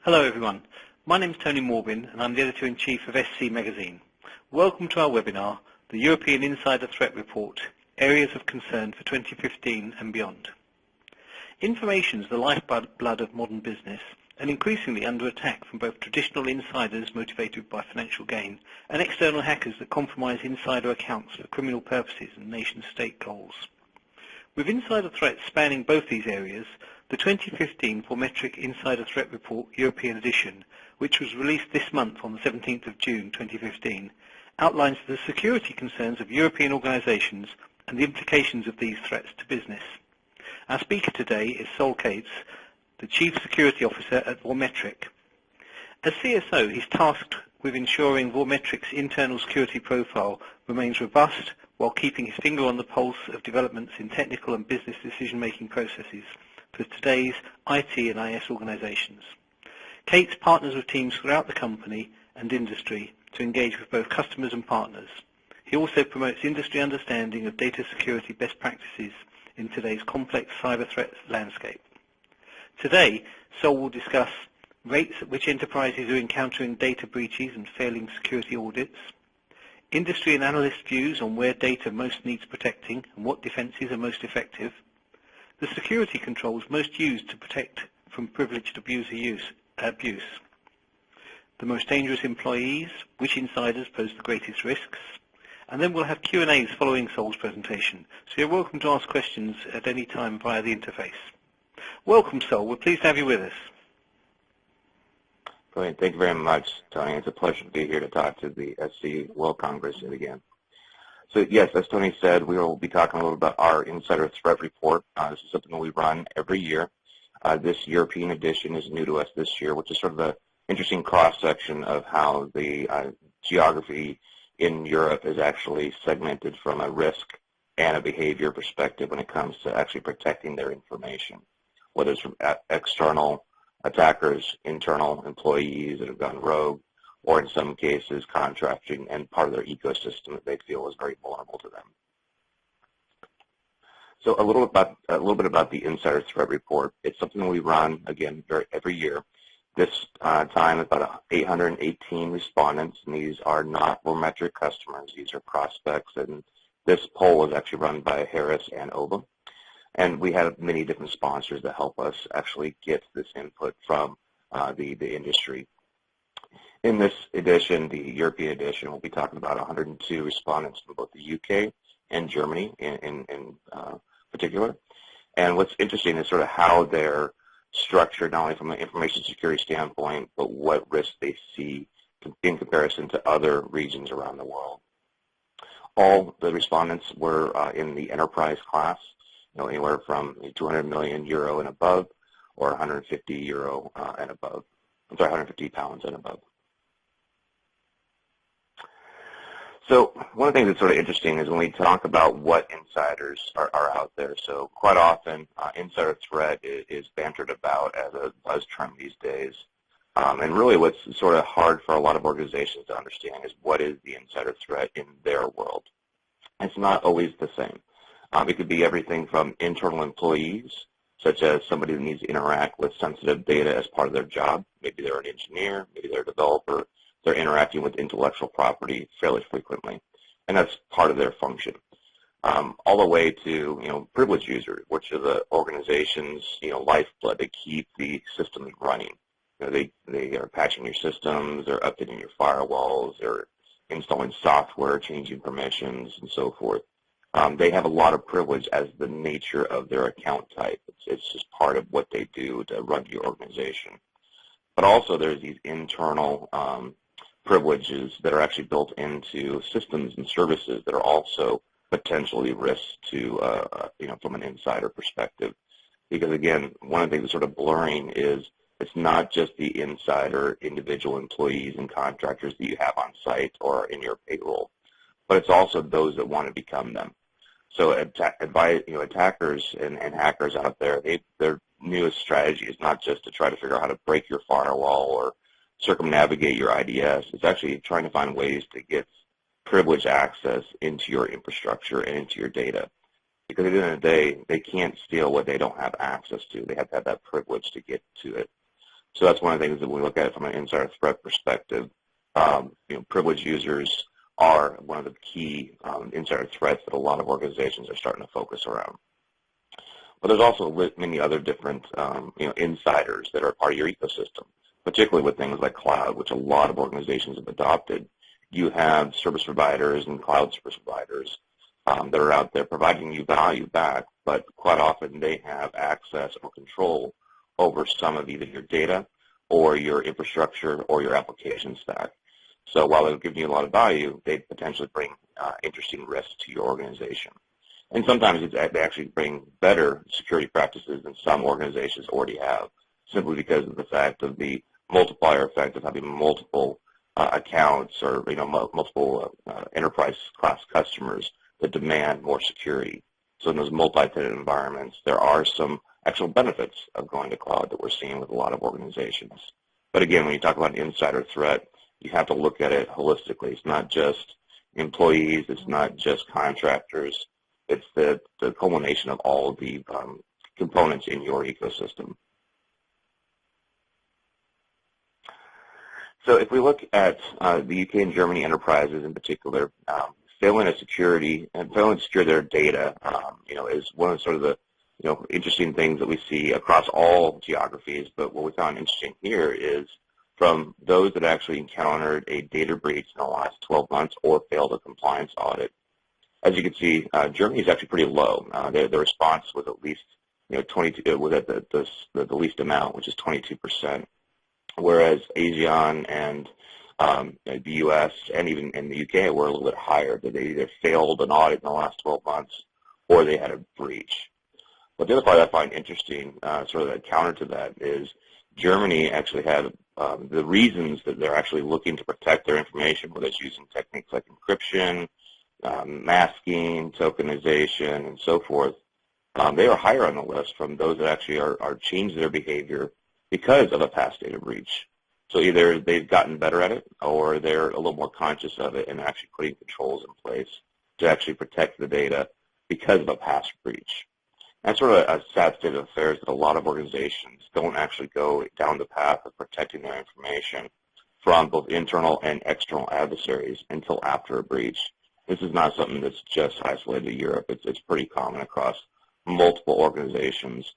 Hello everyone, my name is Tony Morbin and I'm the Editor-in-Chief of SC Magazine. Welcome to our webinar, the European Insider Threat Report, Areas of Concern for 2015 and Beyond. Information is the lifeblood of modern business and increasingly under attack from both traditional insiders motivated by financial gain and external hackers that compromise insider accounts for criminal purposes and nation-state goals. With insider threats spanning both these areas, the 2015 Vormetric Insider Threat Report European Edition, which was released this month on the 17th of June 2015, outlines the security concerns of European organizations and the implications of these threats to business. Our speaker today is Sol Cates, the Chief Security Officer at Vormetric. As CSO, he's tasked with ensuring Vormetric's internal security profile remains robust while keeping his finger on the pulse of developments in technical and business decision-making processes for today's IT and IS organizations. Cates partners with teams throughout the company and industry to engage with both customers and partners. He also promotes industry understanding of data security best practices in today's complex cyber threat landscape. Today, Sol will discuss rates at which enterprises are encountering data breaches and failing security audits, industry and analyst views on where data most needs protecting and what defenses are most effective, the security controls most used to protect from privileged abuse, the most dangerous employees, which insiders pose the greatest risks, and then we'll have Q&As following Sol's presentation, so you're welcome to ask questions at any time via the interface. Welcome, Sol. We're pleased to have you with us. Brilliant. Thank you very much, Tony. It's a pleasure to be here to talk to the SC World Congress again. So yes, as Tony said, we will be talking a little about our Insider Threat Report. This is something that we run every year. This European edition is new to us this year, which is sort of an interesting cross-section of how the geography in Europe is actually segmented from a risk and a behavior perspective when it comes to actually protecting their information, whether it's from external attackers, internal employees that have gone rogue, or in some cases contracting and part of their ecosystem that they feel is very vulnerable to them. So a little bit about the Insider Threat Report. It's something that we run, again, every year. This time, about 818 respondents, and these are not Vormetric customers. These are prospects, and this poll is actually run by Harris and Obam. And we have many different sponsors that help us actually get this input from the industry. In this edition, the European edition, we'll be talking about 102 respondents from both the UK and Germany in particular. And what's interesting is sort of how they're structured, not only from an information security standpoint, but what risks they see in comparison to other regions around the world. All the respondents were in the enterprise class, anywhere from 200 million euro and above, or 150 euro and above. I'm sorry, 150 pounds and above. So one of the things that's sort of interesting is when we talk about what insiders are out there. So quite often, insider threat is bantered about as a buzz term these days. And really what's sort of hard for a lot of organizations to understand is what is the insider threat in their world. It's not always the same. It could be everything from internal employees, such as somebody that needs to interact with sensitive data as part of their job. Maybe they're an engineer, maybe they're a developer. They're interacting with intellectual property fairly frequently, and that's part of their function. All the way to privileged users, which are the organization's lifeblood. They keep the systems running. They are patching your systems, they're updating your firewalls, they're installing software, changing permissions, and so forth. They have a lot of privilege as the nature of their account type. It's just part of what they do to run your organization. But also there's these internal privileges that are actually built into systems and services that are also potentially risks to, from an insider perspective. Because again, one of the things that's sort of blurring is it's not just the insider individual employees and contractors that you have on site or in your payroll, but it's also those that want to become them. So attackers and hackers out there, their newest strategy is not just to try to figure out how to break your firewall or circumnavigate your IDS. It's actually trying to find ways to get privileged access into your infrastructure and into your data. Because at the end of the day, they can't steal what they don't have access to. They have to have that privilege to get to it. So that's one of the things that we look at from an insider threat perspective. Privileged users are one of the key insider threats that a lot of organizations are starting to focus around. But there's also many other different insiders that are part of your ecosystem, particularly with things like cloud, which a lot of organizations have adopted. You have service providers and cloud service providers that are out there providing you value back, but quite often they have access or control over some of either your data or your infrastructure or your application stack. So while they're giving you a lot of value, they potentially bring interesting risks to your organization. And sometimes they actually bring better security practices than some organizations already have, simply because of the fact of the multiplier effect of having multiple accounts or multiple enterprise class customers that demand more security. So in those multi-tenant environments, there are some actual benefits of going to cloud that we're seeing with a lot of organizations. But again, when you talk about an insider threat, you have to look at it holistically. It's not just employees, it's not just contractors, it's the culmination of all of the components in your ecosystem. So if we look at the UK and Germany enterprises in particular, failing to secure their data, is one of sort of the interesting things that we see across all geographies. But what we found interesting here is from those that actually encountered a data breach in the last 12 months or failed a compliance audit. As you can see, Germany is actually pretty low. The response was at least 22 was at the least amount, which is 22%. Whereas ASEAN and the U.S. and even in the U.K. were a little bit higher, that they either failed an audit in the last 12 months or they had a breach. But the other part I find interesting, sort of a counter to that, is Germany actually had the reasons that they're actually looking to protect their information, whether it's using techniques like encryption, masking, tokenization, and so forth. They are higher on the list from those that actually are changing their behavior because of a past data breach. So either they've gotten better at it or they're a little more conscious of it and actually putting controls in place to actually protect the data because of a past breach. That's sort of a sad state of affairs that a lot of organizations don't actually go down the path of protecting their information from both internal and external adversaries until after a breach. This is not something that's just isolated to Europe. It's pretty common across multiple organizations,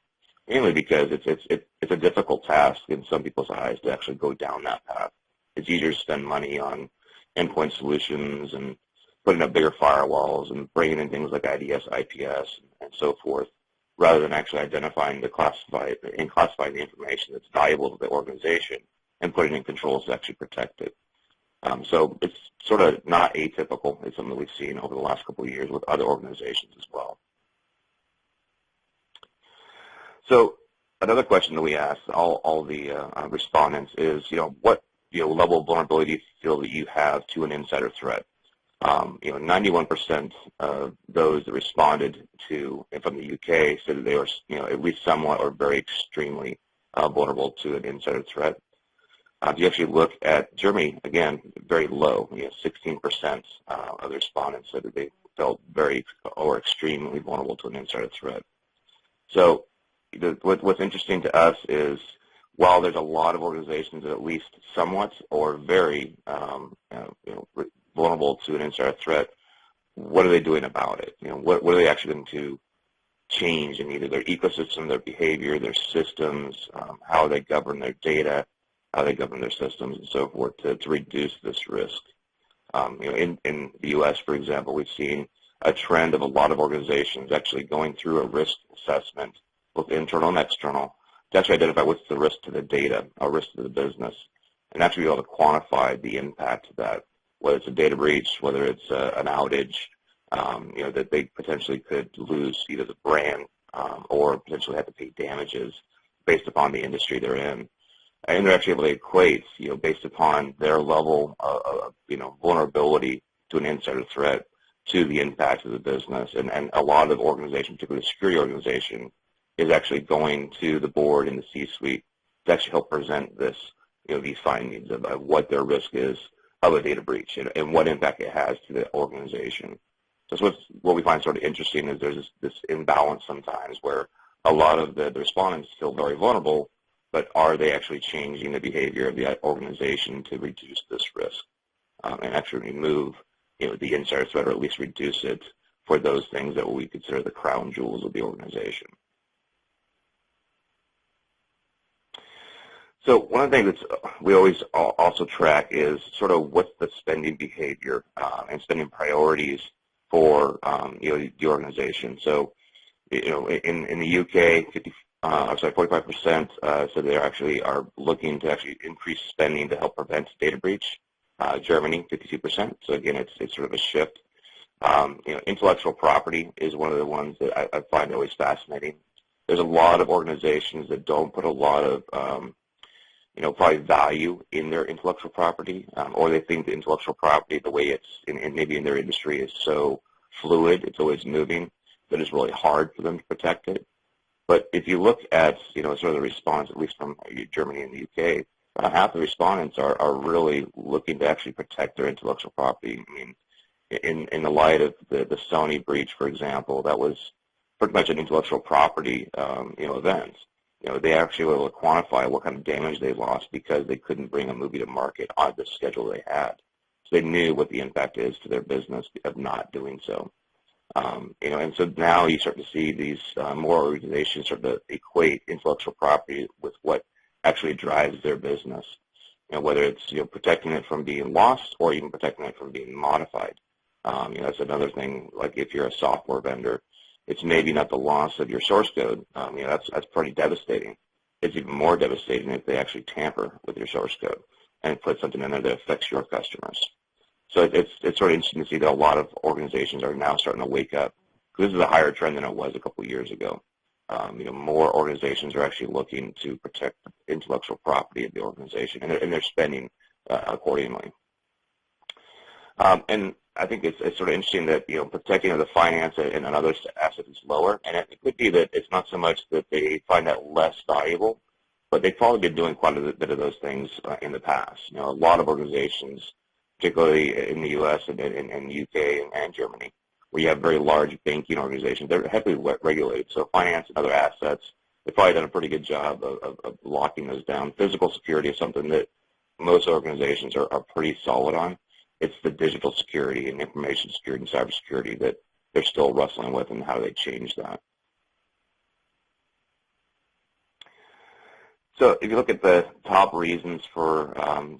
mainly because it's a difficult task in some people's eyes to actually go down that path. It's easier to spend money on endpoint solutions and putting up bigger firewalls and bringing in things like IDS, IPS, and so forth, rather than actually identifying classifying the information that's valuable to the organization and putting in controls to actually protect it. So it's sort of not atypical. It's something that we've seen over the last couple of years with other organizations as well. So another question that we asked all the respondents is, what level of vulnerability do you feel that you have to an insider threat? 91% of those that responded from the UK said that they were, at least somewhat or very extremely vulnerable to an insider threat. If you actually look at Germany, again, very low. 16% of the respondents said that they felt very or extremely vulnerable to an insider threat. So what's interesting to us is while there's a lot of organizations that at least somewhat or very vulnerable to an insider threat, what are they doing about it? What are they actually going to change in either their ecosystem, their behavior, their systems, how they govern their data, how they govern their systems, and so forth to reduce this risk? In the U.S., for example, we've seen a trend of a lot of organizations actually going through a risk assessment, both internal and external, to actually identify what's the risk to the data or risk to the business, and actually be able to quantify the impact of that, whether it's a data breach, whether it's an outage, that they potentially could lose either the brand or potentially have to pay damages based upon the industry they're in. And they're actually able to equate, based upon their level of vulnerability to an insider threat to the impact of the business. And a lot of organizations, particularly the security organization, is actually going to the board and the C-suite to actually help present these findings of what their risk is of a data breach and what impact it has to the organization. So what we find sort of interesting is there's this imbalance sometimes where a lot of the respondents feel very vulnerable, but are they actually changing the behavior of the organization to reduce this risk and actually remove the insider threat, or at least reduce it for those things that we consider the crown jewels of the organization. So one of the things that we always also track is sort of what's the spending behavior and spending priorities for the organization. So in the UK, 45% said they actually are looking to actually increase spending to help prevent data breach. Germany, 52%. So again, it's sort of a shift. Intellectual property is one of the ones that I find always fascinating. There's a lot of organizations that don't put a lot of probably value in their intellectual property, or they think the intellectual property, the way it's maybe in their industry, is so fluid, it's always moving, that it's really hard for them to protect it. But if you look at sort of the response, at least from Germany and the UK, about half the respondents are really looking to actually protect their intellectual property. I mean, in the light of the Sony breach, for example, that was pretty much an intellectual property event. They actually were able to quantify what kind of damage they lost because they couldn't bring a movie to market on the schedule they had. So they knew what the impact is to their business of not doing so. And so now you start to see these more organizations start to equate intellectual property with what actually drives their business. Whether it's protecting it from being lost or even protecting it from being modified. That's another thing. Like if you're a software vendor, it's maybe not the loss of your source code. That's pretty devastating. It's even more devastating if they actually tamper with your source code and put something in there that affects your customers. So it's sort of interesting to see that a lot of organizations are now starting to wake up. This is a higher trend than it was a couple of years ago. More organizations are actually looking to protect the intellectual property of the organization, and they're spending accordingly. And I think it's sort of interesting that protecting of the finance and other assets is lower, and it could be that it's not so much that they find that less valuable, but they've probably been doing quite a bit of those things in the past. A lot of organizations, particularly in the U.S. and UK and Germany, where you have very large banking organizations, they're heavily regulated. So finance and other assets, they've probably done a pretty good job of locking those down. Physical security is something that most organizations are pretty solid on. It's the digital security and information security and cybersecurity that they're still wrestling with, and how do they change that. So if you look at the top reasons for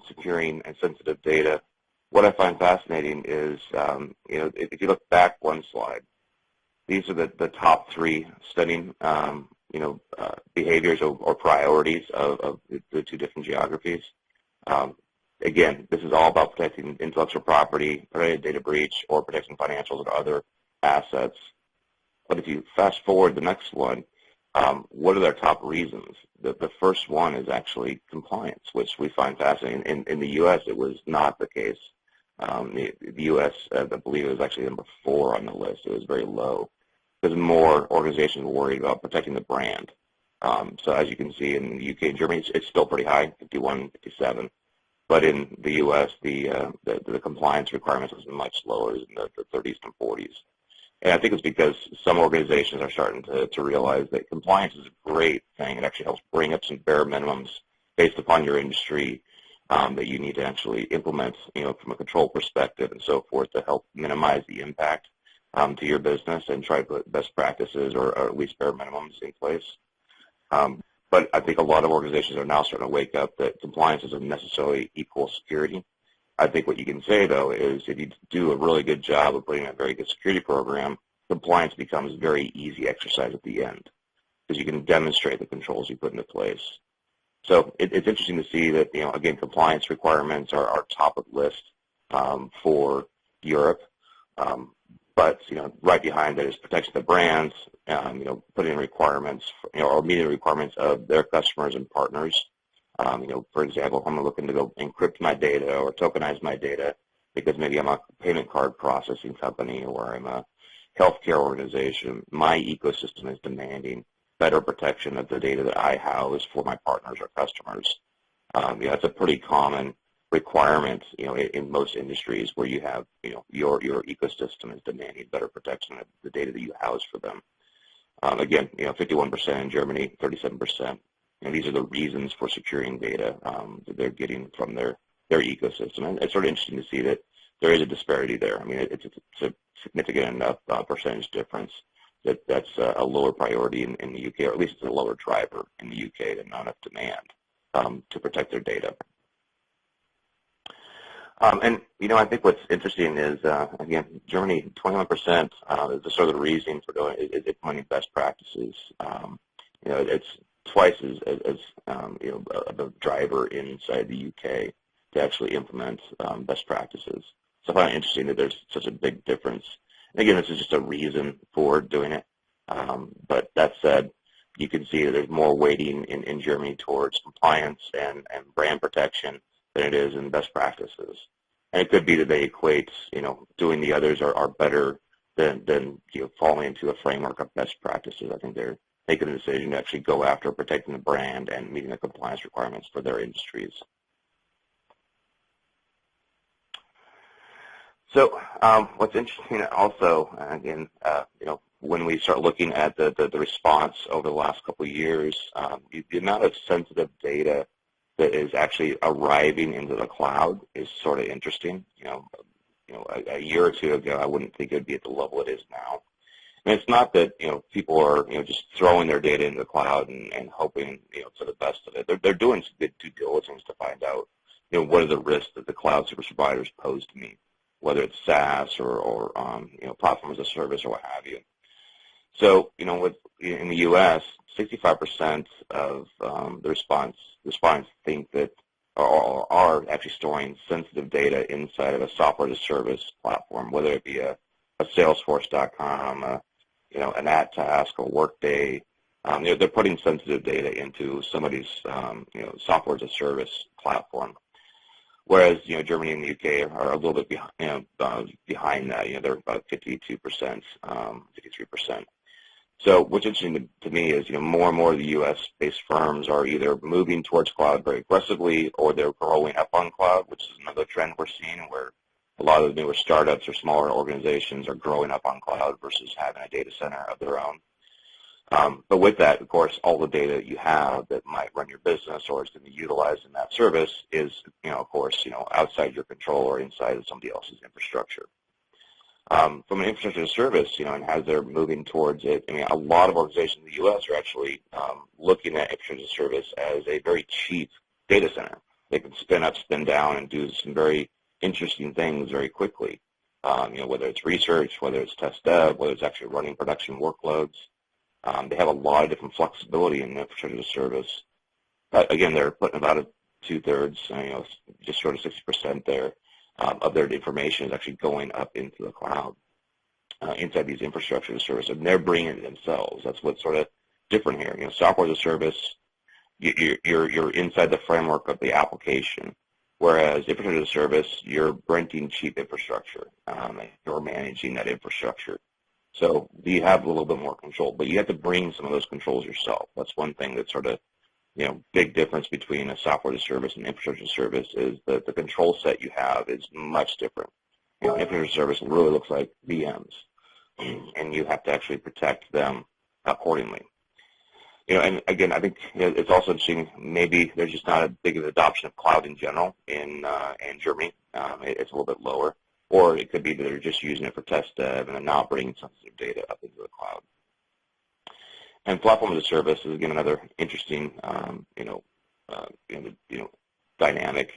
securing and sensitive data, what I find fascinating is, if you look back one slide, these are the top three studying, behaviors or priorities of the two different geographies. Again, this is all about protecting intellectual property, preventing data breach, or protecting financials or other assets. But if you fast forward the next one, what are their top reasons? The first one is actually compliance, which we find fascinating. In the U.S., it was not the case. The U.S., I believe, it was actually number 4 on the list. It was very low because more organizations were worried about protecting the brand. So as you can see in the UK and Germany, it's still pretty high, 51, 57. But in the U.S., the compliance requirements was much lower, in the 30s and 40s. And I think it's because some organizations are starting to realize that compliance is a great thing. It actually helps bring up some bare minimums based upon your industry that you need to actually implement, from a control perspective and so forth, to help minimize the impact to your business and try to put best practices or at least bare minimums in place. But I think a lot of organizations are now starting to wake up that compliance doesn't necessarily equal security. I think what you can say, though, is if you do a really good job of putting a very good security program, compliance becomes a very easy exercise at the end because you can demonstrate the controls you put into place. So it's interesting to see that, again, compliance requirements are top of the list for Europe. But, right behind it is protection of the brands, putting in requirements, or meeting the requirements of their customers and partners. For example, if I'm looking to go encrypt my data or tokenize my data because maybe I'm a payment card processing company or I'm a healthcare organization, my ecosystem is demanding better protection of the data that I house for my partners or customers. It's a pretty common requirement, in most industries where you have, your ecosystem is demanding better protection of the data that you house for them. Again, 51% in Germany, 37% these are the reasons for securing data that they're getting from their ecosystem. And it's sort of interesting to see that there is a disparity there. I mean, it's a significant enough percentage difference that's a lower priority in the UK, or at least it's a lower driver in the UK than not enough demand to protect their data. And, I think what's interesting is, again, Germany, 21% is the sort of the reason for doing it is implementing best practices. It's twice as of a driver inside the UK to actually implement best practices. So I find it interesting that there's such a big difference. And again, this is just a reason for doing it. But that said, you can see that there's more weighting in Germany towards compliance and brand protection than it is in best practices. And it could be that they equate, doing the others are better than falling into a framework of best practices. I think they're making a decision to actually go after protecting the brand and meeting the compliance requirements for their industries. So what's interesting also, again, when we start looking at the response over the last couple of years, the amount of sensitive data that is actually arriving into the cloud is sort of interesting. A year or two ago, I wouldn't think it would be at the level it is now. And it's not that people are just throwing their data into the cloud and hoping for the best of it. They're doing some good due diligence to find out what are the risks that the cloud service providers pose to me, whether it's SaaS or platform as a service or what have you. So in the U.S., 65% of the respondents think that are actually storing sensitive data inside of a software as a service platform, whether it be a Salesforce.com, an AtTask or Workday. They're putting sensitive data into somebody's software as a service platform. Whereas Germany and the UK are a little bit behind that. They're about 52%, 53%. So what's interesting to me is more and more of the U.S.-based firms are either moving towards cloud very aggressively, or they're growing up on cloud, which is another trend we're seeing, where a lot of the newer startups or smaller organizations are growing up on cloud versus having a data center of their own. But with that, of course, all the data that you have that might run your business or is going to be utilized in that service is, of course, outside your control or inside of somebody else's infrastructure. From an infrastructure as a service, and as they're moving towards it, a lot of organizations in the U.S. are actually looking at infrastructure as a service as a very cheap data center. They can spin up, spin down, and do some very interesting things very quickly. Whether it's research, whether it's test dev, whether it's actually running production workloads. They have a lot of different flexibility in infrastructure as a service. But again, they're putting about two-thirds, just short of 60% there of their information is actually going up into the cloud inside these infrastructure as a service, and they're bringing it themselves. That's what's sort of different here. Software as a service, you're inside the framework of the application, whereas infrastructure as a service, you're renting cheap infrastructure and you're managing that infrastructure. So you have a little bit more control, but you have to bring some of those controls yourself. That's one thing that's sort of, big difference between a software as a service and infrastructure as a service is that the control set you have is much different. Infrastructure as a service really looks like VMs, and you have to actually protect them accordingly. And again, I think it's also interesting, maybe there's just not a big of adoption of cloud in general in Germany. It's a little bit lower. Or it could be that they're just using it for test dev and they're not bringing sensitive data up into the cloud. And platform as a service is, again, another interesting, dynamic.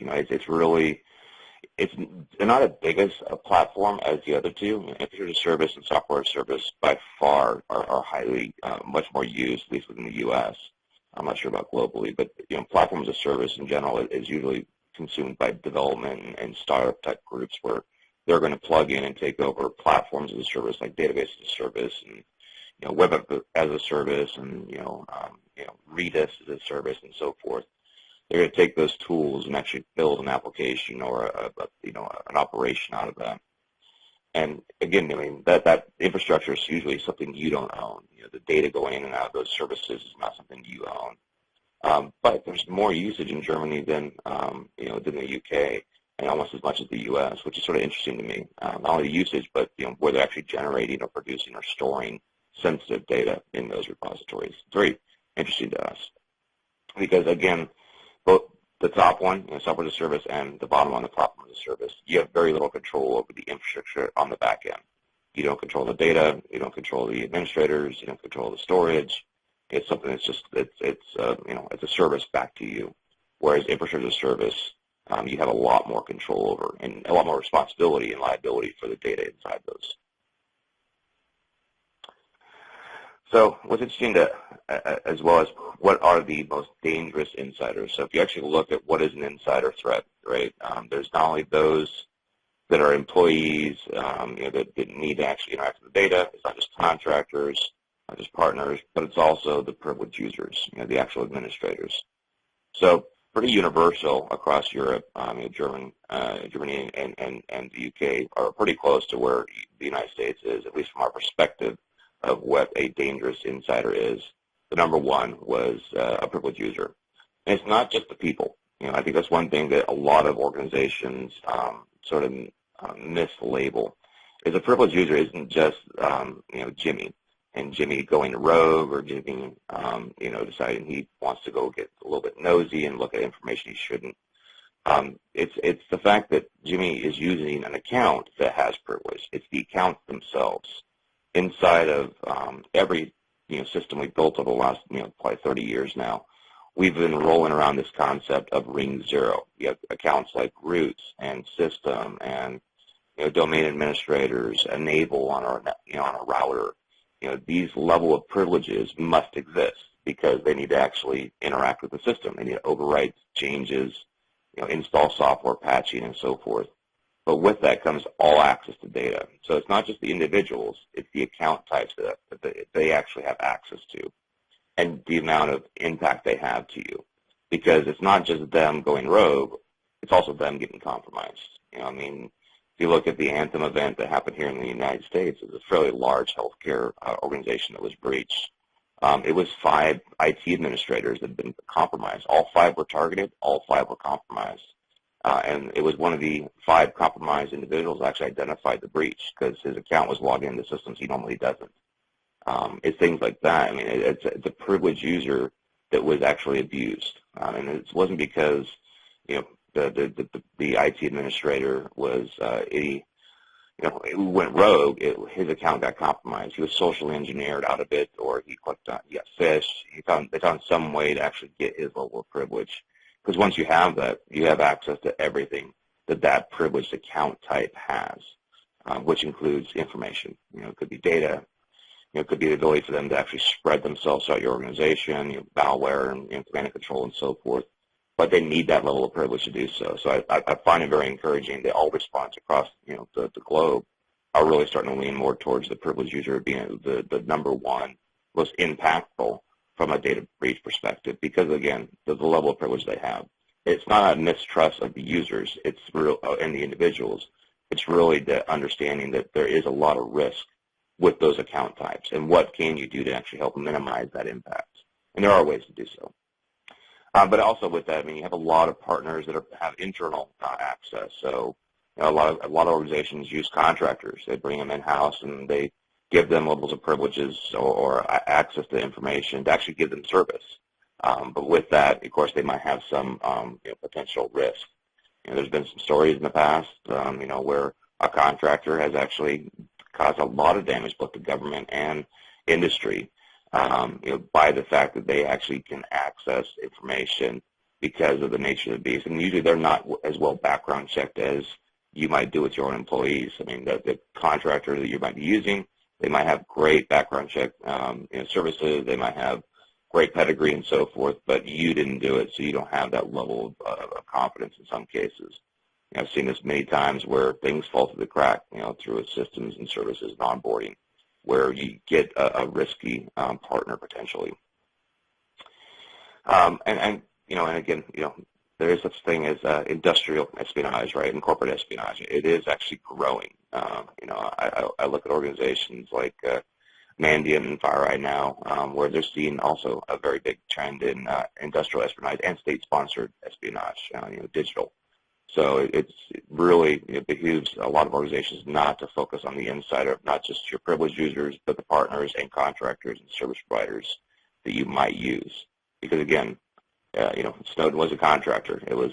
It's not as big as a platform as the other two. Infrastructure as a service and software as a service by far are highly, much more used, at least within the U.S. I'm not sure about globally, but platform as a service in general is usually consumed by development and startup type groups where they're going to plug in and take over platforms as a service, like database as a service, and web as a service, and Redis as a service, and so forth. They're going to take those tools and actually build an application or an operation out of that. And again, that infrastructure is usually something you don't own. The data going in and out of those services is not something you own. But there's more usage in Germany than than the UK. And almost as much as the U.S., which is sort of interesting to me. Not only the usage, but where they're actually generating or producing or storing sensitive data in those repositories. It's very interesting to us. because again, both the top one, software as a service, and the bottom one, the platform as a service, you have very little control over the infrastructure on the back end. You don't control the data, you don't control the administrators, you don't control the storage. It's something that's just it's a service back to you. Whereas infrastructure as a service, you have a lot more control over and a lot more responsibility and liability for the data inside those. So what's interesting as well as what are the most dangerous insiders. So if you actually look at what is an insider threat, right, there's not only those that are employees, that need to actually interact with the data. It's not just contractors, not just partners, but it's also the privileged users, the actual administrators. So pretty universal across Europe. Germany and the UK are pretty close to where the United States is, at least from our perspective of what a dangerous insider is. The number one was a privileged user. And it's not just the people. I think that's one thing that a lot of organizations sort of mislabel, is a privileged user isn't just Jimmy and Jimmy going rogue, or Jimmy deciding he wants to go get a little bit nosy and look at information he shouldn't. It's the fact that Jimmy is using an account that has privilege. It's the accounts themselves. Inside of every system we've built over the last probably 30 years now, we've been rolling around this concept of ring zero. You have accounts like roots and system and domain administrators, enable on our on a router. These level of privileges must exist because they need to actually interact with the system. They need to overwrite changes, install software, patching, and so forth. But with that comes all access to data. So it's not just the individuals, it's the account types that they actually have access to and the amount of impact they have to you. Because it's not just them going rogue, it's also them getting compromised. If you look at the Anthem event that happened here in the United States, it was a fairly large healthcare organization that was breached. It was 5 IT administrators that had been compromised. All 5 were targeted. All 5 were compromised. And it was one of the 5 compromised individuals actually identified the breach because his account was logged into systems he normally doesn't. It's things like that. It's a privileged user that was actually abused. And it wasn't because, the IT administrator was it went rogue. His account got compromised. He was socially engineered out of it, or he clicked on, he got phished. They found some way to actually get his level of privilege. Because once you have that, you have access to everything that privileged account type has, which includes information. It could be data. It could be the ability for them to actually spread themselves throughout your organization, malware and command and control and so forth. But they need that level of privilege to do so. So I find it very encouraging that all response across the globe are really starting to lean more towards the privileged user being the number one most impactful from a data breach perspective, because again, the level of privilege they have. It's not a mistrust of the users, it's real and the individuals. It's really the understanding that there is a lot of risk with those account types, and what can you do to actually help minimize that impact? And there are ways to do so. But also with that, you have a lot of partners that have internal access. So a lot of organizations use contractors. They bring them in-house and they give them levels of privileges or access to information to actually give them service. But with that, of course, they might have some potential risk. There's been some stories in the past, where a contractor has actually caused a lot of damage both to government and industry. By the fact that they actually can access information because of the nature of the beast. And usually they're not as well background checked as you might do with your own employees. The contractor that you might be using, they might have great background check services. They might have great pedigree and so forth, but you didn't do it, so you don't have that level of confidence in some cases. I've seen this many times where things fall through the crack, through systems and services and onboarding, where you get a risky partner potentially. And again, there is such thing as industrial espionage, right, and corporate espionage. It is actually growing. I look at organizations like Mandiant and FireEye now, where they're seeing also a very big trend in industrial espionage and state-sponsored espionage, digital. So it really behooves a lot of organizations not to focus on the insider, not just your privileged users, but the partners and contractors and service providers that you might use. Because again, Snowden was a contractor. It was,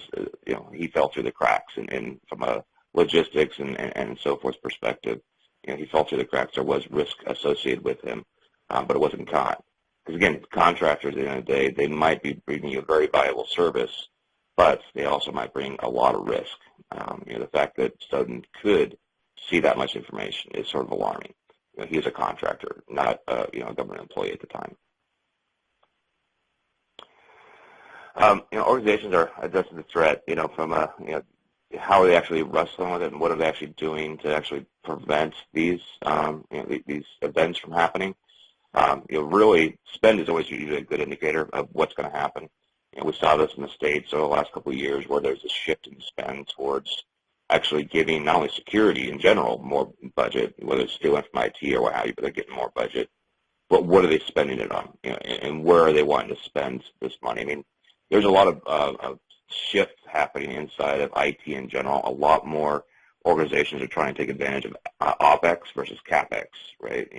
he fell through the cracks, and from a logistics and so forth perspective, he fell through the cracks. There was risk associated with him, but it wasn't caught. Because again, contractors at the end of the day, they might be bringing you a very valuable service, but they also might bring a lot of risk. The fact that Snowden could see that much information is sort of alarming. He was a contractor, not a government employee at the time. Organizations are addressing the threat, from how are they actually wrestling with it, and what are they actually doing to actually prevent these these events from happening. Really, spend is always usually a good indicator of what's going to happen. We saw this in the States over the last couple of years, where there's a shift in spend towards actually giving not only security in general more budget, whether it's stealing from IT or what have you, but they're getting more budget. But what are they spending it on, and where are they wanting to spend this money? I mean, there's a lot of shift happening inside of IT in general. A lot more organizations are trying to take advantage of OpEx versus CapEx, right?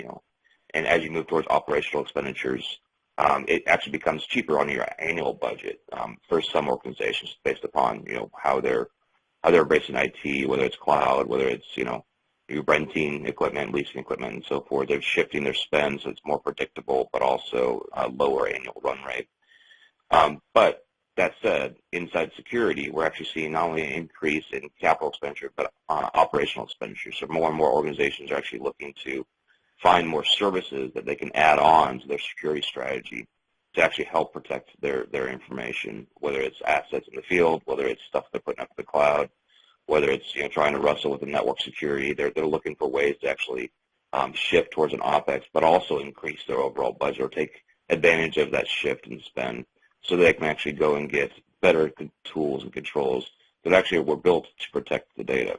And as you move towards operational expenditures, it actually becomes cheaper on your annual budget for some organizations based upon how they're embracing IT, whether it's cloud, whether it's you're renting equipment, leasing equipment, and so forth. They're shifting their spend so it's more predictable, but also a lower annual run rate. But that said, inside security, we're actually seeing not only an increase in capital expenditure, but operational expenditures. So more and more organizations are actually looking to find more services that they can add on to their security strategy to actually help protect their information, whether it's assets in the field, whether it's stuff they're putting up in the cloud, whether it's trying to wrestle with the network security. They're looking for ways to actually shift towards an OpEx, but also increase their overall budget or take advantage of that shift in spend so they can actually go and get better tools and controls that actually were built to protect the data.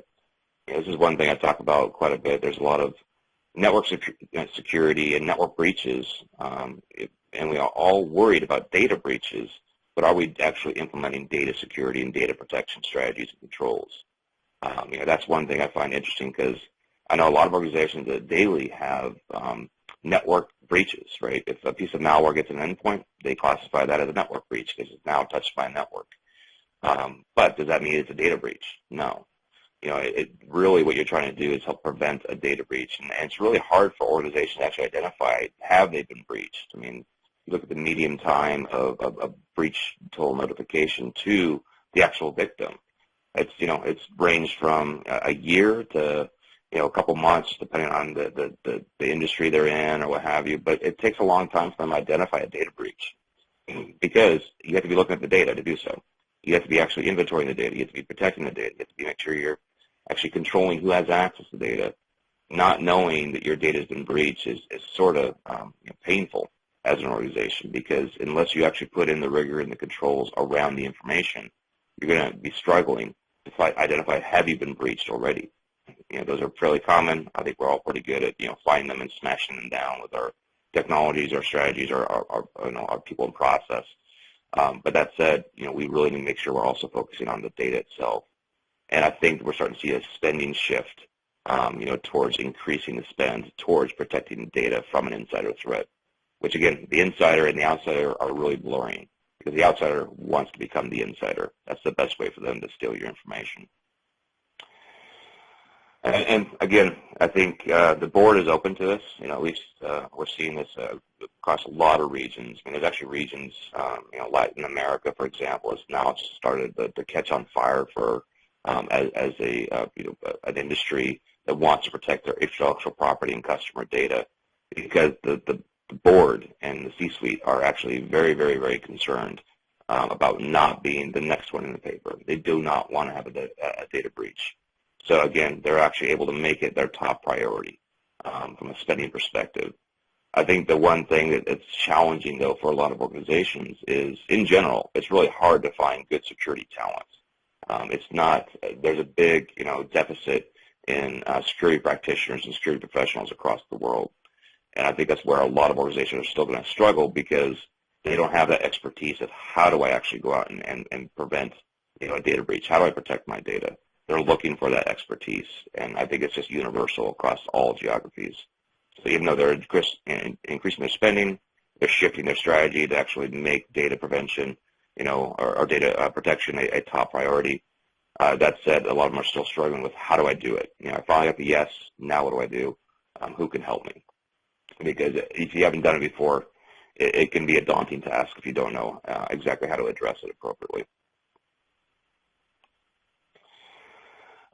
This is one thing I talk about quite a bit. There's a lot of network security and network breaches, and we are all worried about data breaches, but are we actually implementing data security and data protection strategies and controls? That's one thing I find interesting, because I know a lot of organizations that daily have network breaches, right? If a piece of malware gets an endpoint, they classify that as a network breach because it's now touched by a network. But does that mean it's a data breach? No. Really what you're trying to do is help prevent a data breach, and it's really hard for organizations to actually identify, have they been breached? I mean, you look at the median time of breach total notification to the actual victim. It's ranged from a year to a couple months, depending on the industry they're in or what have you. But it takes a long time for them to identify a data breach, because you have to be looking at the data to do so. You have to be actually inventorying the data. You have to be protecting the data. You have to make sure you're actually controlling who has access to the data. Not knowing that your data has been breached is sort of painful as an organization, because unless you actually put in the rigor and the controls around the information, you're going to be struggling to identify, have you been breached already? Those are fairly common. I think we're all pretty good at finding them and smashing them down with our technologies, our strategies, our people and process. But that said, we really need to make sure we're also focusing on the data itself. And I think we're starting to see a spending shift, towards increasing the spend towards protecting the data from an insider threat, which again, the insider and the outsider are really blurring, because the outsider wants to become the insider. That's the best way for them to steal your information. And again, I think the board is open to this. At least we're seeing this across a lot of regions. I mean, there's actually regions, Latin America, for example, has now started to catch on fire for as an industry that wants to protect their intellectual property and customer data, because the board and the C-suite are actually very, very, very concerned about not being the next one in the paper. They do not want to have a data breach. So again, they're actually able to make it their top priority from a spending perspective. I think the one thing that's challenging, though, for a lot of organizations is, in general, it's really hard to find good security talent. It's not. There's a big, deficit in security practitioners and security professionals across the world, and I think that's where a lot of organizations are still going to struggle, because they don't have that expertise of how do I actually go out and prevent, a data breach? How do I protect my data? They're looking for that expertise, and I think it's just universal across all geographies. So even though they're increasing their spending, they're shifting their strategy to actually make data prevention our data protection a top priority. That said, a lot of them are still struggling with how do I do it? I finally got the yes. Now what do I do? Who can help me? Because if you haven't done it before, it can be a daunting task if you don't know exactly how to address it appropriately.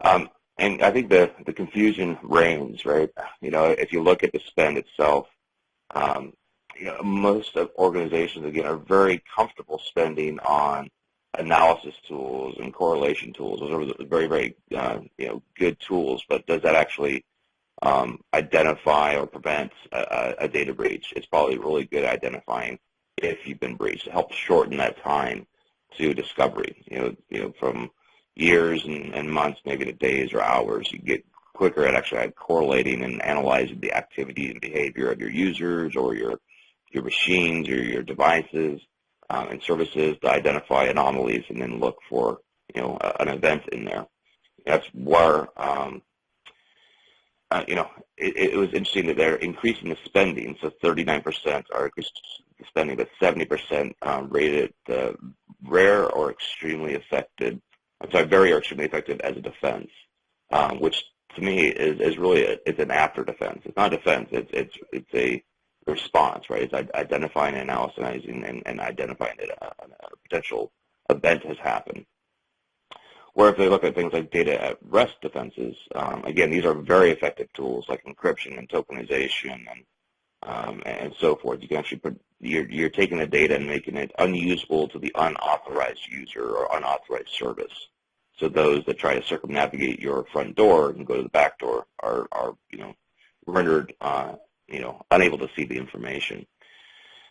And I think the confusion reigns, right? If you look at the spend itself, most of organizations, again, are very comfortable spending on analysis tools and correlation tools. Those are very, very, good tools, but does that actually identify or prevent a data breach? It's probably really good at identifying if you've been breached. It helps shorten that time to discovery, from years and months, maybe to days or hours. You get quicker at actually correlating and analyzing the activity and behavior of your users or your machines or your devices and services to identify anomalies and then look for an event in there. That's where it was interesting that they're increasing the spending. So 39% are increasing the spending, but 70% rated rare or extremely affected. I'm sorry, very or extremely effective as a defense, which to me is really it's an after defense. It's not a defense. It's a response, right? It's identifying and analyzing and identifying that a potential event has happened. Where if they look at things like data at rest defenses, again, these are very effective tools like encryption and tokenization and so forth. You can actually you're taking the data and making it unusable to the unauthorized user or unauthorized service. So those that try to circumnavigate your front door and go to the back door are rendered unable to see the information.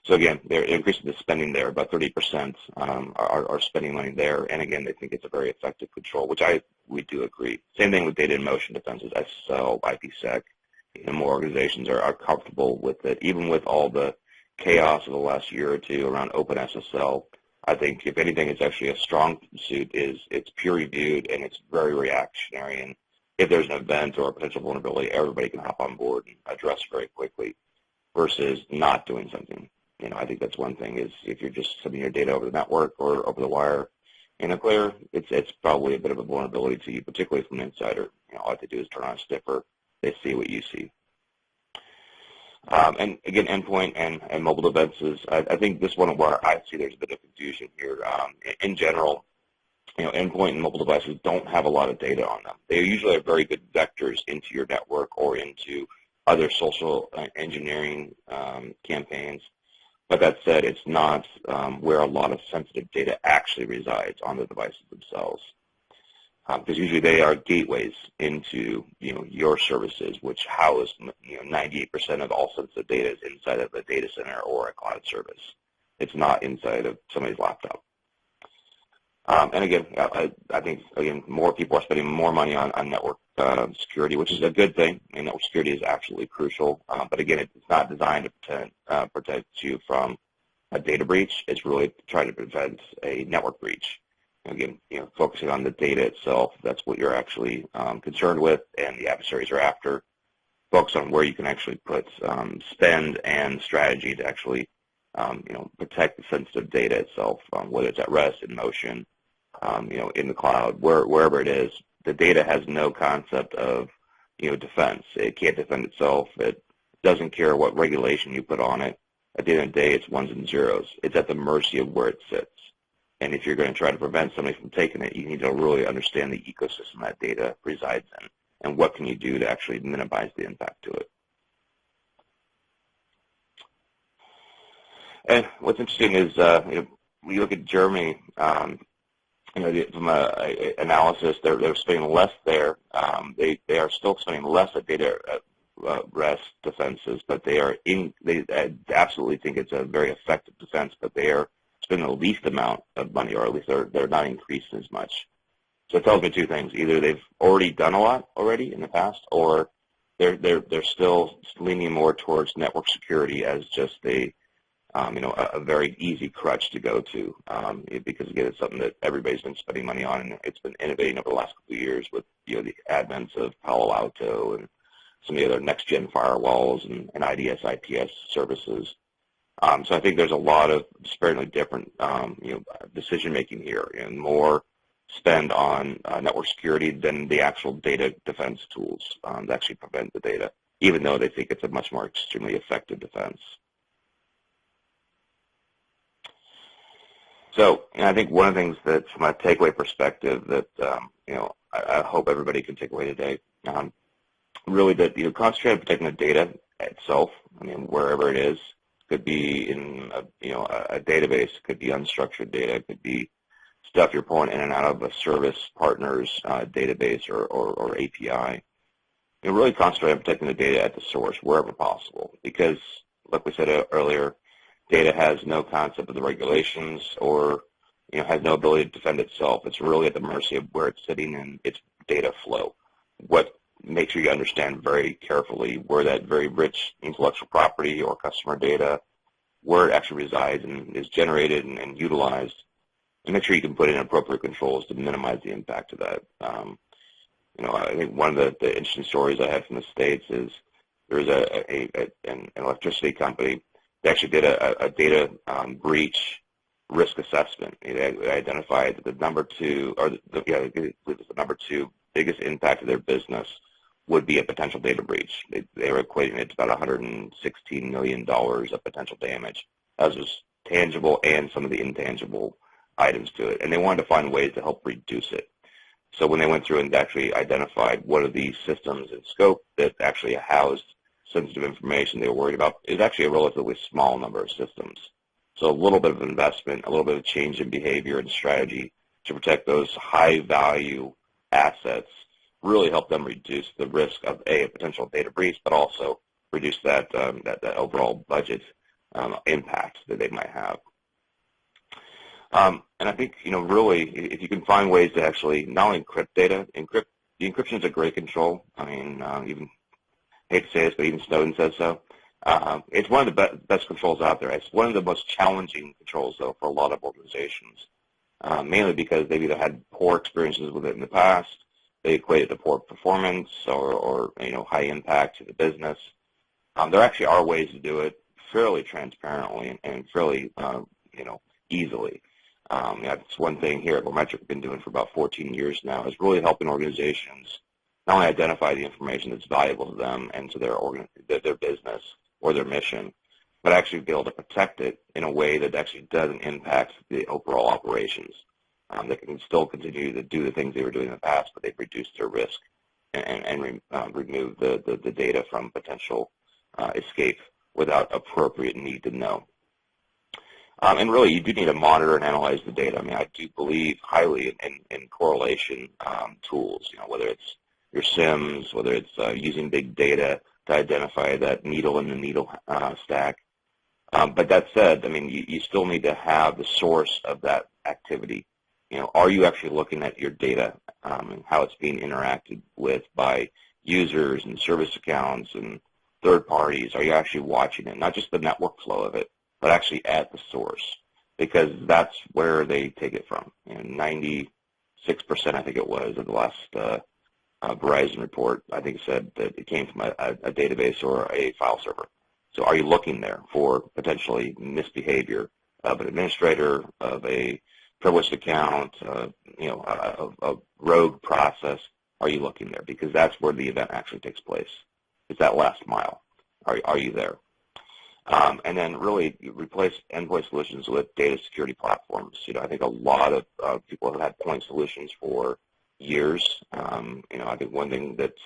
So again, they're increasing the spending there. About 30% are spending money there, and again, they think it's a very effective control, which we do agree. Same thing with data in motion defenses, SSL, IPsec. More organizations are comfortable with it, even with all the chaos of the last year or two around OpenSSL. I think if anything, it's actually a strong suit. It's peer-reviewed and it's very reactionary. And if there's an event or a potential vulnerability, everybody can hop on board and address very quickly, versus not doing something. I think that's one thing is if you're just sending your data over the network or over the wire in a clear, it's probably a bit of a vulnerability to you, particularly from an insider. All they do is turn on a sniffer. They see what you see. And again, endpoint and mobile defenses, I think this one where I see there's a bit of confusion here. In general, endpoint and mobile devices don't have a lot of data on them. They usually are very good vectors into your network or into other social engineering campaigns. But that said, it's not where a lot of sensitive data actually resides on the devices themselves. Because usually they are gateways into your services, which house 98% of all sensitive data is inside of a data center or a cloud service. It's not inside of somebody's laptop. And again, I think more people are spending more money on network security, which is a good thing. And network security is absolutely crucial. But again, it's not designed to protect you from a data breach. It's really trying to prevent a network breach. Again, focusing on the data itself, that's what you're actually concerned with, and the adversaries are after. Focus on where you can actually put spend and strategy to actually, protect the sensitive data itself, whether it's at rest, in motion, in the cloud, wherever it is. The data has no concept of, defense. It can't defend itself. It doesn't care what regulation you put on it. At the end of the day, it's ones and zeros. It's at the mercy of where it sits. And if you're going to try to prevent somebody from taking it, you need to really understand the ecosystem that data resides in and what can you do to actually minimize the impact to it. And what's interesting is, when you look at Germany, from an analysis, they're spending less there. They are still spending less at data rest defenses, but they absolutely think it's a very effective defense, but they are spending the least amount of money, or at least they're not increasing as much. So it tells me two things: either they've already done a lot already in the past, or they're still leaning more towards network security as just a very easy crutch to go to, because again, it's something that everybody's been spending money on, and it's been innovating over the last couple of years with the advents of Palo Alto and some of the other next-gen firewalls and IDS, IPS services. So I think there's a lot of disparately different decision making here, and more spend on network security than the actual data defense tools that actually prevent the data, even though they think it's a much more extremely effective defense. So I think one of the things that, from a takeaway perspective, that I hope everybody can take away today, really that concentrate on protecting the data itself. I mean, wherever it is, could be in a database, it could be unstructured data, it could be stuff you're pulling in and out of a service partner's database or API. Really concentrate on protecting the data at the source wherever possible, because, like we said earlier, data has no concept of the regulations or has no ability to defend itself. It's really at the mercy of where it's sitting in its data flow. Make sure you understand very carefully where that very rich intellectual property or customer data, where it actually resides and is generated and utilized, and make sure you can put in appropriate controls to minimize the impact of that. I think one of the interesting stories I had from the States is there's an electricity company that actually did a data breach risk assessment. They identified that the number two biggest impact of their business would be a potential data breach. They were equating it to about $116 million of potential damage. That was tangible and some of the intangible items to it. And they wanted to find ways to help reduce it. So when they went through and actually identified what are the systems in scope that actually housed sensitive information they were worried about, it was actually a relatively small number of systems. So a little bit of investment, a little bit of change in behavior and strategy to protect those high-value assets really help them reduce the risk of a potential data breach, but also reduce that overall budget impact that they might have. And I think really, if you can find ways to actually not only encrypt data, the encryption is a great control. I mean, even hate to say this, but even Snowden says so. It's one of the best controls out there. It's one of the most challenging controls, though, for a lot of organizations, mainly because they've either had poor experiences with it in the past, they equate it to poor performance or high impact to the business. There actually are ways to do it fairly transparently and fairly easily. That's one thing here at Prometric we've been doing for about 14 years now, is really helping organizations not only identify the information that's valuable to them and to their business or their mission, but actually be able to protect it in a way that actually doesn't impact the overall operations. They can still continue to do the things they were doing in the past, but they've reduced their risk and removed the data from potential escape without appropriate need to know. And really, you do need to monitor and analyze the data. I mean, I do believe highly in correlation tools, whether it's your SIMs, whether it's using big data to identify that needle in the needle stack. But that said, I mean, you still need to have the source of that activity. Are you actually looking at your data and how it's being interacted with by users and service accounts and third parties? Are you actually watching it? Not just the network flow of it, but actually at the source, because that's where they take it from. 96%, I think it was, of the last Verizon report, I think said that it came from a database or a file server. So are you looking there for potentially misbehavior of an administrator, of a privileged account, a rogue process? Are you looking there? Because that's where the event actually takes place. It's that last mile. Are you there? And then really replace endpoint solutions with data security platforms. I think a lot of people have had point solutions for years. I think one thing that's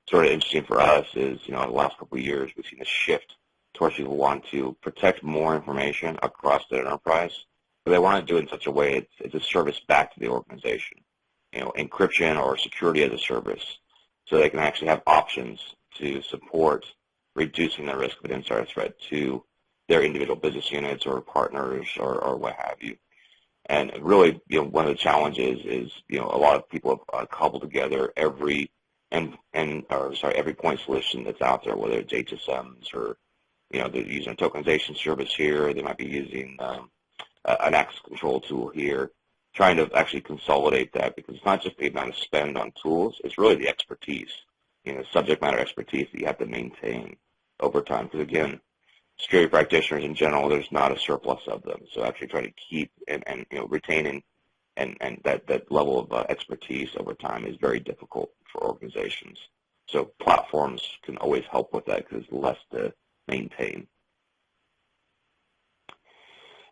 sort of interesting for us is, in the last couple of years, we've seen a shift towards people want to protect more information across the enterprise, but they want to do it in such a way it's a service back to the organization, encryption or security as a service, so they can actually have options to support reducing the risk of an insider threat to their individual business units or partners or what have you. And really, one of the challenges is, a lot of people have cobbled together every point solution that's out there, whether it's HSMs or, they're using a tokenization service here, they might be using an access control tool here, trying to actually consolidate that, because it's not just the amount of spend on tools, it's really the expertise, subject matter expertise that you have to maintain over time. Because again, security practitioners in general, there's not a surplus of them. So actually trying to keep and retaining and that level of expertise over time is very difficult for organizations. So platforms can always help with that because it's less to maintain.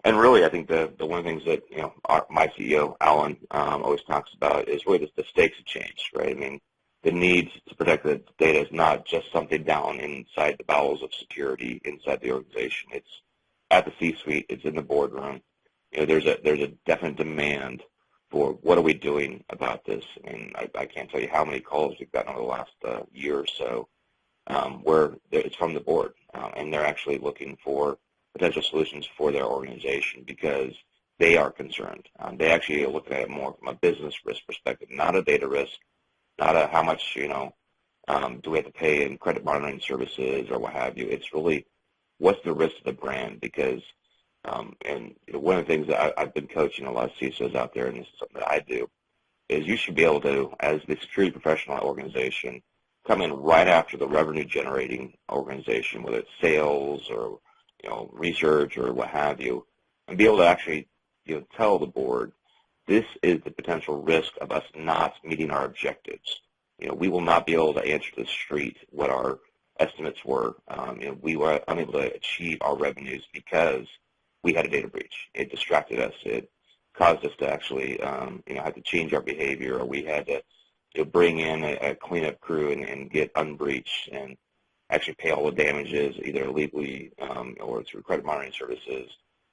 And really, I think the one of the things that my CEO Alan always talks about is really the stakes have changed, right? I mean, the need to protect the data is not just something down inside the bowels of security inside the organization. It's at the C-suite. It's in the boardroom. There's a definite demand for what are we doing about this. I mean, I can't tell you how many calls we've gotten over the last year or so where it's from the board, and they're actually looking for potential solutions for their organization because they are concerned. They actually are looking at it more from a business risk perspective, not a data risk, not a how much do we have to pay in credit monitoring services or what have you. It's really what's the risk to the brand because one of the things that I've been coaching a lot of CISOs out there, and this is something that I do, is you should be able to, as the security professional organization, come in right after the revenue-generating organization, whether it's sales or research or what have you, and be able to actually tell the board this is the potential risk of us not meeting our objectives. We will not be able to answer to the street what our estimates were. We were unable to achieve our revenues because we had a data breach. It distracted us. It caused us to actually, have to change our behavior, or we had to bring in a cleanup crew and get unbreached and actually pay all the damages, either legally or through credit monitoring services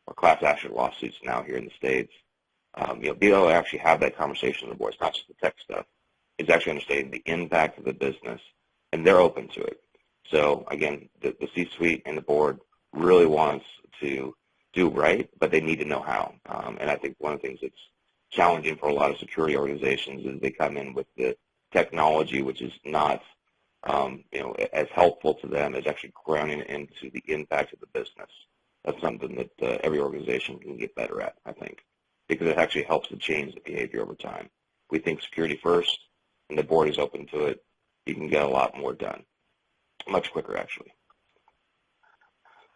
or class action lawsuits now here in the States. Be able to actually have that conversation with the board. It's not just the tech stuff. It's actually understanding the impact of the business, and they're open to it. So, again, the C-suite and the board really wants to do right, but they need to know how. And I think one of the things that's challenging for a lot of security organizations is they come in with the technology, which is not as helpful to them as actually grounding into the impact of the business. That's something that every organization can get better at, I think, because it actually helps to change the behavior over time. We think security first, and the board is open to it. You can get a lot more done, much quicker, actually.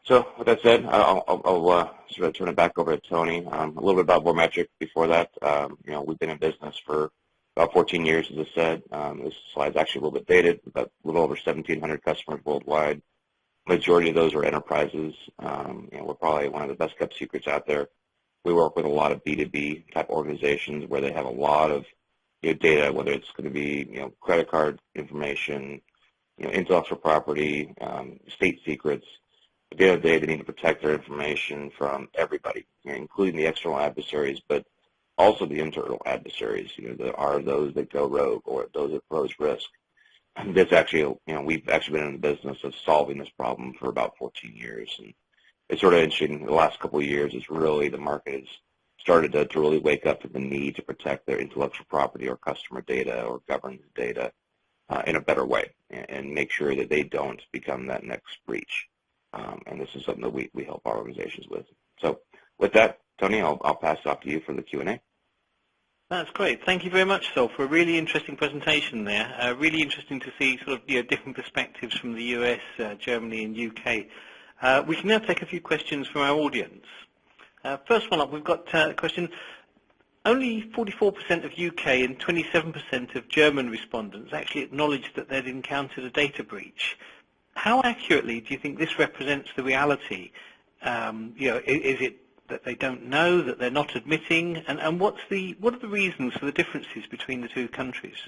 So with that said, I'll sort of turn it back over to Tony. A little bit about Vormetric before that. We've been in business for about 14 years, as I said. This slide's actually a little bit dated, about a little over 1,700 customers worldwide. Majority of those are enterprises. We're probably one of the best kept secrets out there. We work with a lot of B2B type organizations where they have a lot of data, whether it's going to be credit card information, intellectual property, state secrets. At the end of the day, they need to protect their information from everybody, including the external adversaries, but also the internal adversaries. There are those that go rogue or those that pose risk. This actually, we've actually been in the business of solving this problem for about 14 years, and it's sort of interesting. In the last couple of years, it's really the market has started to really wake up to the need to protect their intellectual property or customer data or governance data in a better way, and make sure that they don't become that next breach. And this is something that we help our organizations with. So with that, Tony, I'll pass it off to you for the Q&A. That's great. Thank you very much, Sol, for a really interesting presentation there. Really interesting to see sort of different perspectives from the US, Germany, and UK. We can now take a few questions from our audience. First one up, we've got a question. Only 44% of UK and 27% of German respondents actually acknowledged that they'd encountered a data breach. How accurately do you think this represents the reality? Is it that they don't know, that they're not admitting, and what are the reasons for the differences between the two countries?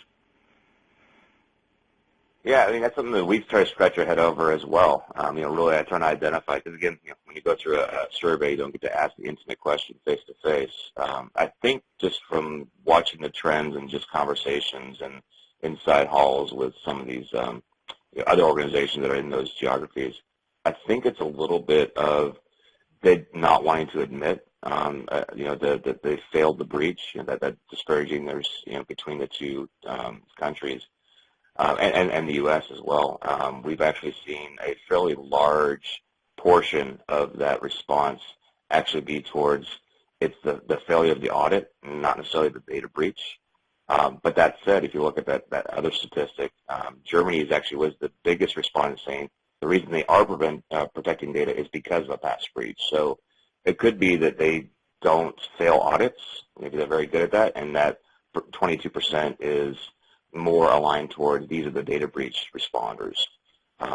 Yeah, I mean, that's something that we've tried to scratch our head over as well. Really I try to identify, because again, when you go through a survey, you don't get to ask the intimate question face to face. I think just from watching the trends and just conversations and inside halls with some of these other organizations that are in those geographies, I think it's a little bit of they not wanting to admit, that they failed the breach, that disparaging there's, between the two countries, and the U.S. as well. We've actually seen a fairly large portion of that response actually be towards it's the failure of the audit, not necessarily the data breach. But that said, if you look at that other statistic, Germany actually was the biggest respondent saying the reason they are protecting data is because of a past breach. So it could be that they don't fail audits. Maybe they're very good at that, and that 22% is more aligned towards these are the data breach responders.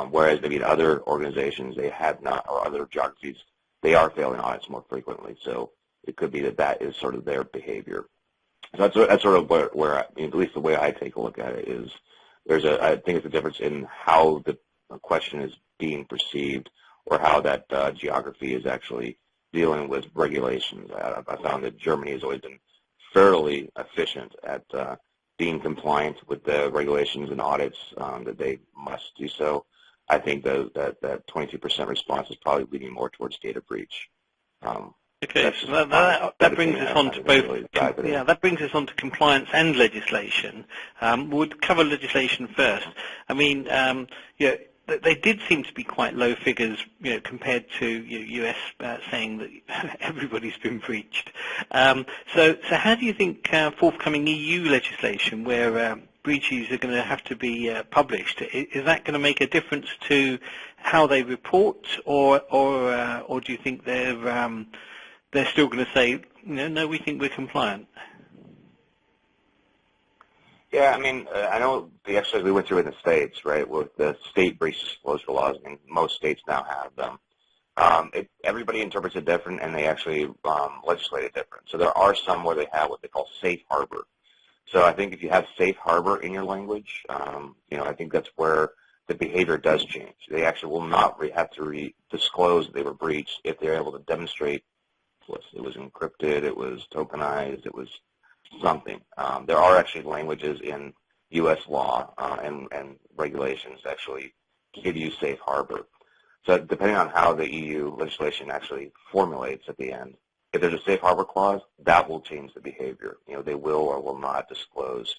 Whereas maybe in other organizations, they have not, or other geographies, they are failing audits more frequently. So it could be that that is sort of their behavior. So that's sort of where at least the way I take a look at it is I think it's a difference in how the question is being perceived or how that geography is actually dealing with regulations. I found that Germany has always been fairly efficient at being compliant with the regulations and audits that they must do so. I think that 22% response is probably leaning more towards data breach. Okay, so that brings us on to both. Yeah, that brings us on to compliance and legislation. We'll cover legislation first. I mean, yeah, they did seem to be quite low figures, compared to US saying that everybody's been breached. So how do you think forthcoming EU legislation, where breaches are going to have to be published, is that going to make a difference to how they report, or do you think they're still going to say, no, we think we're compliant? Yeah, I mean, I know the exercise we went through in the States, right, with the state breach disclosure laws, and most states now have them. Everybody interprets it different, and they actually legislate it different. So there are some where they have what they call safe harbor. So I think if you have safe harbor in your language, I think that's where the behavior does change. They actually will not have to disclose that they were breached if they're able to demonstrate it was encrypted, it was tokenized, it was something. There are actually languages in U.S. law and regulations that actually give you safe harbor. So depending on how the EU legislation actually formulates at the end, if there's a safe harbor clause, that will change the behavior. They will or will not disclose.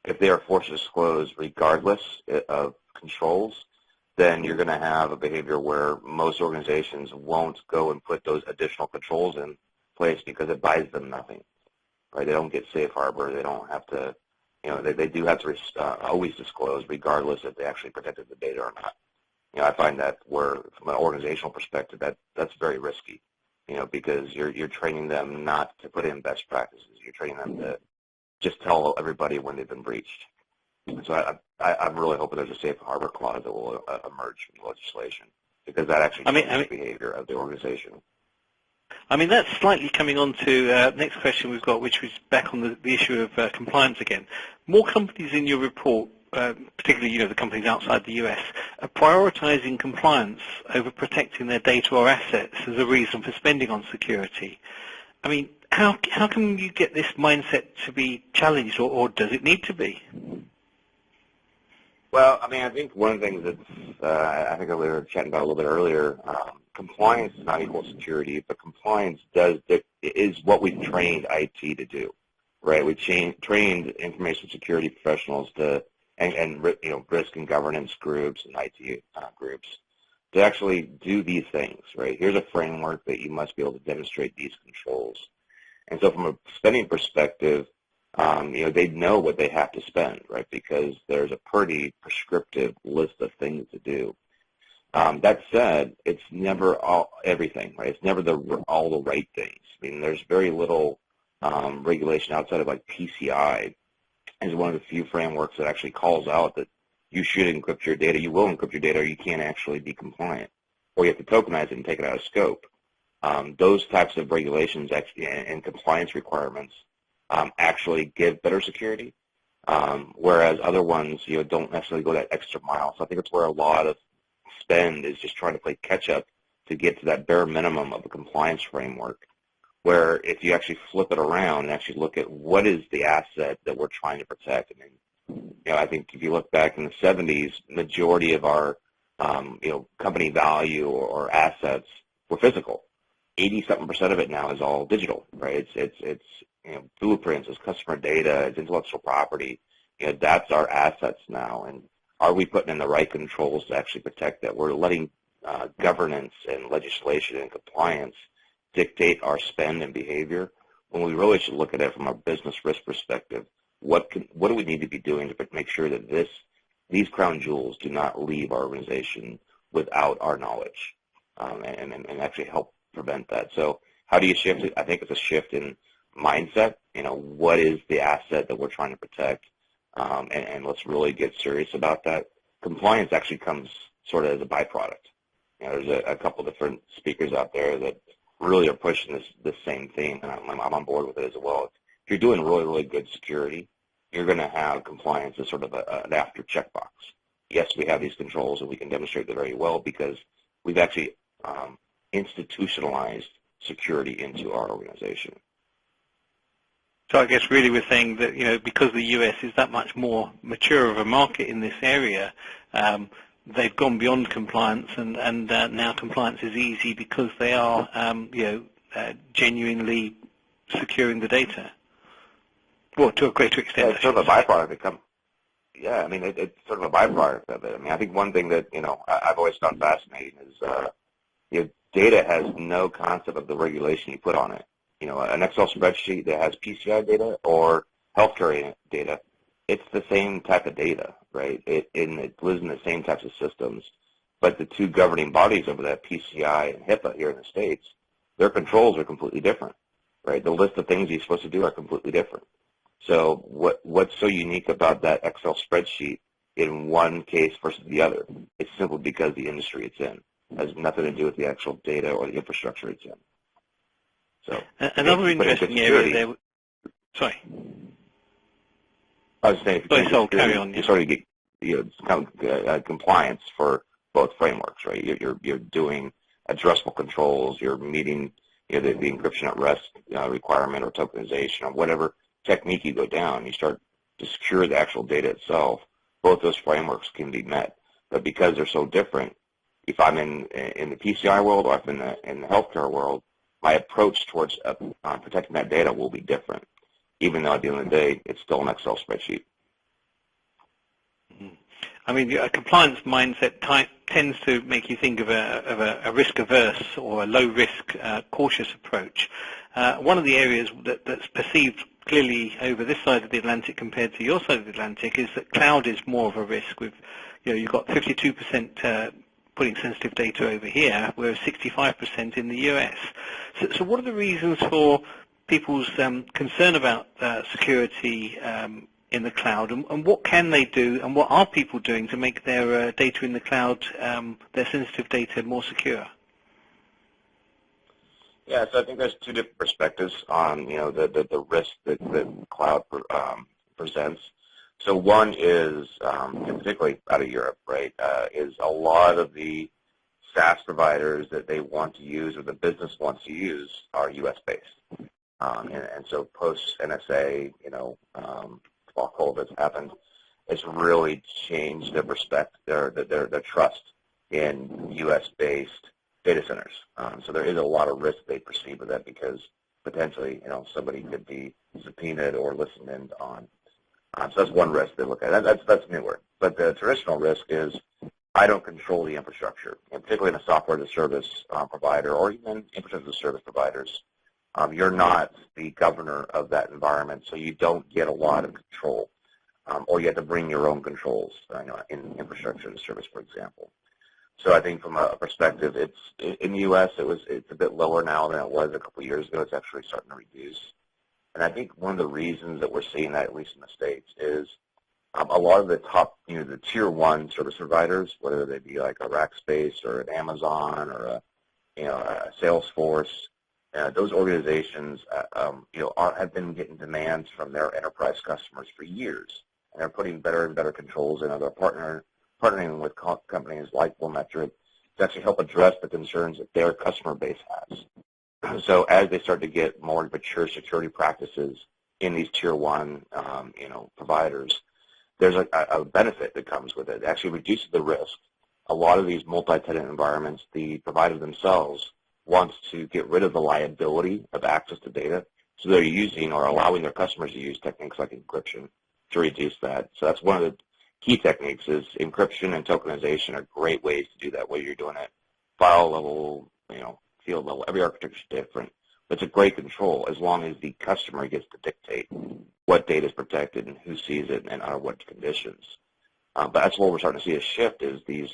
If they are forced to disclose regardless of controls, then you're going to have a behavior where most organizations won't go and put those additional controls in place because it buys them nothing. Right? They don't get safe harbor. They don't have to, they do have to always disclose regardless if they actually protected the data or not. I find that from an organizational perspective, that's very risky, because you're training them not to put in best practices. You're training them to just tell everybody when they've been breached. So I'm really hoping there's a safe harbor clause that will emerge from the legislation, because that actually changes the behavior of the organization. I mean, that's slightly coming on to next question we've got, which was back on the issue of compliance again. More companies in your report, particularly the companies outside the US, are prioritizing compliance over protecting their data or assets as a reason for spending on security. I mean, how can you get this mindset to be challenged, or does it need to be? Well, I mean, I think one of the things that I think we were chatting about a little bit earlier, compliance is not equal security, but compliance is what we've trained IT to do, right? We've trained information security professionals and risk and governance groups and IT groups to actually do these things, right? Here's a framework that you must be able to demonstrate these controls. And so from a spending perspective, they know what they have to spend, right, because there's a pretty prescriptive list of things to do. That said, it's never everything, right? It's never all the right things. I mean, there's very little regulation outside of like PCI is one of the few frameworks that actually calls out that you should encrypt your data. You will encrypt your data, or you can't actually be compliant, or you have to tokenize it and take it out of scope. Those types of regulations actually and compliance requirements actually give better security, whereas other ones don't necessarily go that extra mile. So I think it's where a lot of spend is just trying to play catch up to get to that bare minimum of a compliance framework, where if you actually flip it around and actually look at what is the asset that we're trying to protect. I mean, I think if you look back in the 70s, majority of our company value or assets were physical. 80-something% of it now is all digital, right? It's blueprints, it's customer data, it's intellectual property. That's our assets now. And are we putting in the right controls to actually protect that? We're letting governance and legislation and compliance dictate our spend and behavior, when we really should look at it from a business risk perspective. What do we need to be doing to make sure that these crown jewels do not leave our organization without our knowledge, and actually help prevent that. So how do you shift it? I think it's a shift in mindset. What is the asset that we're trying to protect? And let's really get serious about that. Compliance actually comes sort of as a byproduct. There's a couple different speakers out there that really are pushing this same theme, and I'm on board with it as well. If you're doing really, really good security, you're going to have compliance as sort of an after checkbox. Yes, we have these controls, and we can demonstrate that very well because we've actually institutionalized security into our organization. So I guess really we're saying that, because the US is that much more mature of a market in this area, they've gone beyond compliance, and now compliance is easy because they are, genuinely securing the data. Well, to a greater extent. Yeah, it's sort of a byproduct. It's sort of a byproduct of it. I think one thing that, I've always found fascinating is, data has no concept of the regulation you put on it. An Excel spreadsheet that has PCI data or healthcare data, it's the same type of data, right? It lives in the same types of systems. But the two governing bodies over that, PCI and HIPAA here in the States, their controls are completely different, right? The list of things you're supposed to do are completely different. So what's so unique about that Excel spreadsheet in one case versus the other? It's simply because the industry it's in. It has nothing to do with the actual data or the infrastructure it's in. So another interesting area there. Sorry. I was saying, carry on. You sort of get compliance for both frameworks, right? You're doing addressable controls. You're meeting the encryption at rest requirement or tokenization or whatever technique you go down. You start to secure the actual data itself. Both those frameworks can be met, but because they're so different, if I'm in the PCI world or if I'm in the healthcare world, my approach towards protecting that data will be different, even though at the end of the day, it's still an Excel spreadsheet. A compliance mindset tends to make you think of a risk-averse or a low-risk, cautious approach. One of the areas that's perceived clearly over this side of the Atlantic compared to your side of the Atlantic is that cloud is more of a risk. You've got 52% putting sensitive data over here, whereas 65% in the US. So what are the reasons for people's concern about security in the cloud, and what can they do, and what are people doing to make their data in the cloud, their sensitive data, more secure? Yeah, so I think there's two different perspectives on the risk that cloud presents. So one is, particularly out of Europe, right, is a lot of the SaaS providers that they want to use or the business wants to use are U.S.-based. And so post-NSA, while COVID has happened, it's really changed their trust in U.S.-based data centers. So there is a lot of risk they perceive with that because potentially, somebody could be subpoenaed or listened in on. So that's one risk they look at. That's newer. But the traditional risk is I don't control the infrastructure, and particularly in a software as a service provider or even infrastructure as a service providers. You're not the governor of that environment, so you don't get a lot of control, or you have to bring your own controls in infrastructure as a service, for example. So I think from a perspective, it's in the U.S. It's a bit lower now than it was a couple of years ago. It's actually starting to reduce. And I think one of the reasons that we're seeing that, at least in the States, is a lot of the top, the tier one service providers, whether they be like a Rackspace or an Amazon or a Salesforce, those organizations, have been getting demands from their enterprise customers for years, and they're putting better and better controls in. They're partnering with companies like Biometric to actually help address the concerns that their customer base has. So as they start to get more mature security practices in these tier one, providers, there's a benefit that comes with it. It actually reduces the risk. A lot of these multi-tenant environments, the provider themselves wants to get rid of the liability of access to data, so they're using or allowing their customers to use techniques like encryption to reduce that. So that's one of the key techniques is encryption and tokenization are great ways to do that, whether you're doing it file level, field level. Every architecture is different. But it's a great control as long as the customer gets to dictate what data is protected and who sees it and under what conditions. But that's what we're starting to see a shift is these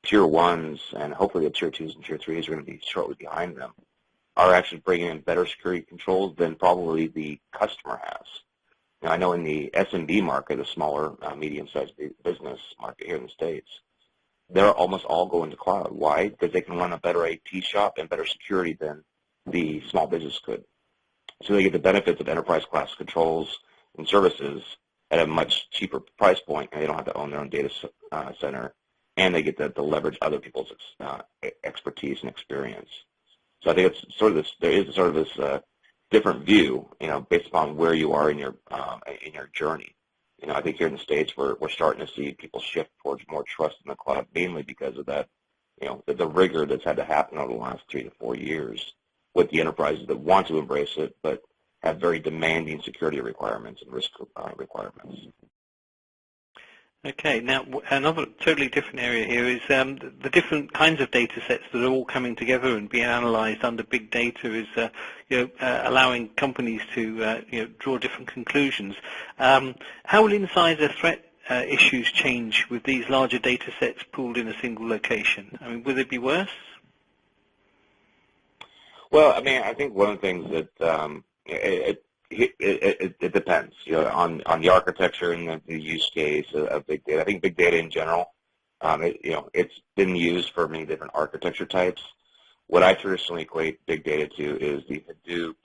tier ones and hopefully the tier twos and tier threes are going to be shortly behind them, are actually bringing in better security controls than probably the customer has. Now, I know in the SMB market, the smaller, medium-sized business market here in the States, they're almost all going to cloud. Why? Because they can run a better IT shop and better security than the small business could. So they get the benefits of enterprise-class controls and services at a much cheaper price point, and they don't have to own their own data center, and they get to leverage other people's expertise and experience. So I think it's sort of this. There is sort of this different view, based upon where you are in your journey. I think here in the States, we're starting to see people shift towards more trust in the cloud, mainly because of that, the rigor that's had to happen over the last 3 to 4 years with the enterprises that want to embrace it, but have very demanding security requirements and risk requirements. Okay, now another totally different area here is the different kinds of data sets that are all coming together and being analyzed under big data is allowing companies to draw different conclusions. How will insider threat issues change with these larger data sets pooled in a single location? I mean, will it be worse? Well, I mean, I think one of the things that it depends, on the architecture and the use case of big data. I think big data in general, it's been used for many different architecture types. What I traditionally equate big data to is the Hadoop,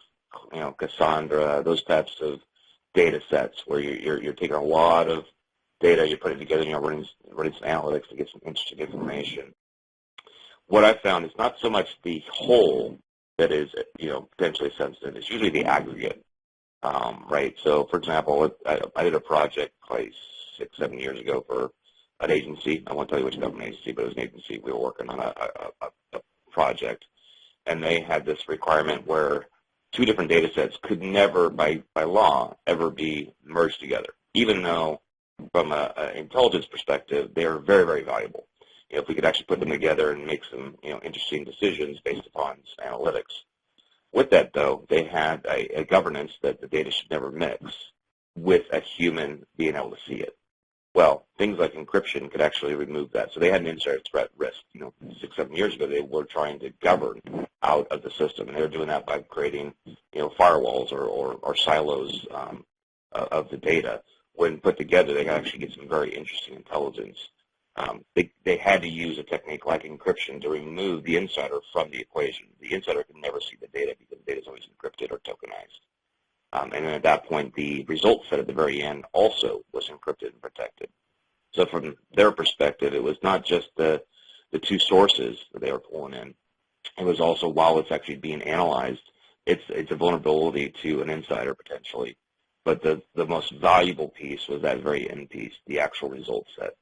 Cassandra, those types of data sets where you're taking a lot of data, you're putting it together, and you're running some analytics to get some interesting information. What I found is not so much the whole that is, potentially sensitive. It's usually the aggregate. Right. So, for example, I did a project like 6, 7 years ago for an agency. I won't tell you which government agency, but it was an agency. We were working on a project, and they had this requirement where 2 different data sets could never, by law, ever be merged together, even though, from an intelligence perspective, they are very, very valuable. If we could actually put them together and make some, interesting decisions based upon analytics. With that, though, they had a governance that the data should never mix with a human being able to see it. Well, things like encryption could actually remove that. So they had an insider threat risk. 6, 7 years ago, they were trying to govern out of the system, and they were doing that by creating, firewalls or silos of the data. When put together, they could actually get some very interesting intelligence. They had to use a technique like encryption to remove the insider from the equation. The insider can never see the data because the data is always encrypted or tokenized. And then at that point, the result set at the very end also was encrypted and protected. So from their perspective, it was not just the 2 sources that they were pulling in. It was also, while it's actually being analyzed, it's a vulnerability to an insider potentially. But the most valuable piece was that very end piece, the actual result set.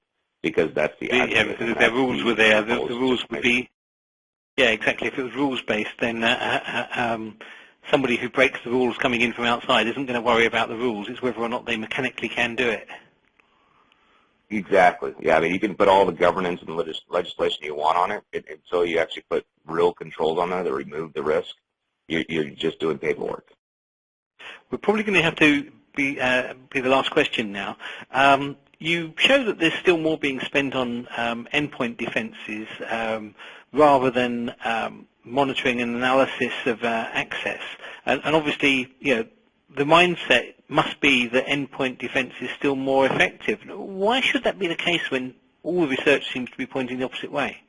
Because that's the because if their rules were there, the rules would be, exactly. If it was rules-based, then somebody who breaks the rules coming in from outside isn't going to worry about the rules. It's whether or not they mechanically can do it. Exactly. Yeah, I mean, you can put all the governance and legislation you want on it, until you actually put real controls on there that remove the risk. You're just doing paperwork. We're probably going to have to be the last question now. You show that there's still more being spent on endpoint defenses rather than monitoring and analysis of access. And obviously, the mindset must be that endpoint defense is still more effective. Why should that be the case when all the research seems to be pointing the opposite way?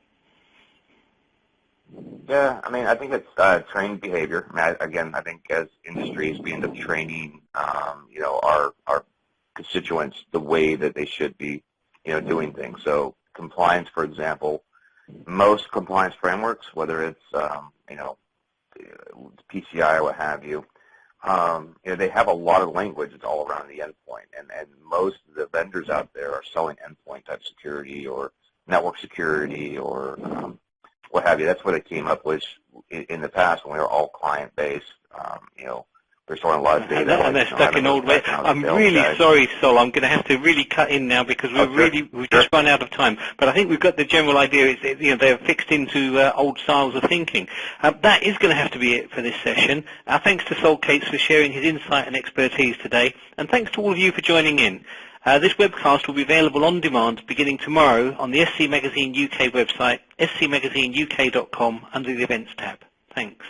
Yeah, I mean, I think it's trained behavior. I mean, I think as industries, we end up training, our constituents the way that they should be, doing things. So compliance, for example, most compliance frameworks, whether it's, PCI or what have you, they have a lot of language that's all around the endpoint. And most of the vendors out there are selling endpoint type security or network security or what have you. That's what it came up with in the past when we were all client-based, They're storing a lot of data. And they're stuck in old ways. I'm really sorry, Sol. I'm going to have to really cut in now because we've just run out of time. But I think we've got the general idea. Is they're fixed into old styles of thinking. That is going to have to be it for this session. Thanks to Sol Cates for sharing his insight and expertise today, and thanks to all of you for joining in. This webcast will be available on demand beginning tomorrow on the SC Magazine UK website, scmagazineuk.com, under the Events tab. Thanks.